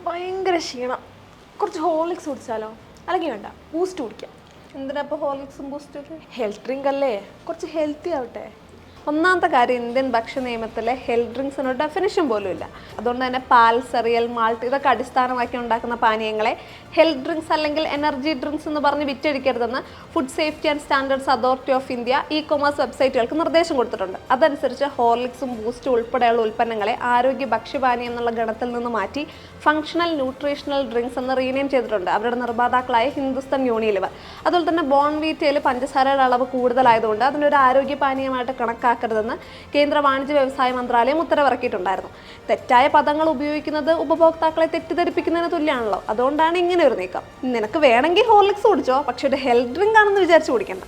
ഭയങ്കര ക്ഷീണം. കുറച്ച് ഹോർലിക്സ് കുടിച്ചാലോ? അല്ലെങ്കിൽ വേണ്ട, ബൂസ്റ്റ് കുടിക്കാം. എന്തിനാ ഇപ്പോൾ ഹോർലിക്സും ബൂസ്റ്റൊക്കെ? ഹെൽത്ത് ഡ്രിങ്ക് അല്ലേ, കുറച്ച് ഹെൽത്തി ആവട്ടെ. ഒന്നാമത്തെ കാര്യം, ഇന്ത്യൻ ഭക്ഷ്യ നിയമത്തിലെ ഹെൽത്ത് ഡ്രിങ്ക്സിന് ഒരു ഡെഫിനിഷൻ പോലും ഇല്ല. അതുകൊണ്ട് തന്നെ പാൽ, സെറിയൽ, മാൾട്ട് ഇതൊക്കെ അടിസ്ഥാനമാക്കി ഉണ്ടാക്കുന്ന പാനീയങ്ങളെ ഹെൽത്ത് ഡ്രിങ്ക്സ് അല്ലെങ്കിൽ എനർജി ഡ്രിങ്ക്സ് എന്ന് പറഞ്ഞ് വിറ്റഴിക്കരുതെന്ന് food safety and standards authority of India commerce വെബ്സൈറ്റുകൾക്ക് നിർദ്ദേശം കൊടുത്തിട്ടുണ്ട്. അതനുസരിച്ച് ഹോർലിക്സും ബൂസ്റ്റും ഉൾപ്പെടെയുള്ള ഉൽപ്പന്നങ്ങളെ ആരോഗ്യ ഭക്ഷ്യപാനീയം എന്നുള്ള ഗണത്തിൽ നിന്ന് മാറ്റി ഫങ്ഷണൽ ന്യൂട്രീഷണൽ ഡ്രിങ്ക്സ് എന്ന് റീനെയിം ചെയ്തിട്ടുണ്ട് അവരുടെ നിർമ്മാതാക്കളായ ഹിന്ദുസ്ഥാൻ യൂണിലിവർ. അതുപോലെ തന്നെ ബോൺവീറ്റയിൽ പഞ്ചസാരയുടെ അളവ് കൂടുതലായതുകൊണ്ട് അതിനൊരു ആരോഗ്യ പാനീയമായിട്ട് കണക്കാക്കരുതെന്ന് കേന്ദ്ര വാണിജ്യ വ്യവസായ മന്ത്രാലയം ഉത്തരവിറക്കിയിട്ടുണ്ടായിരുന്നു. തെറ്റായ പദങ്ങൾ ഉപയോഗിക്കുന്നത് ഉപഭോക്താക്കളെ തെറ്റിദ്ധരിപ്പിക്കുന്നതിന് തുല്യമാണല്ലോ. അതുകൊണ്ടാണ് ഇങ്ങനെ ഒരു നീക്കം. നിനക്ക് വേണമെങ്കിൽ ഹോർലിക്സ് കുടിച്ചോ, പക്ഷെ ഒരു ഹെൽത്ത് ഡ്രിങ്ക് ആണെന്ന് വിചാരിച്ച് കുടിക്കണ്ട.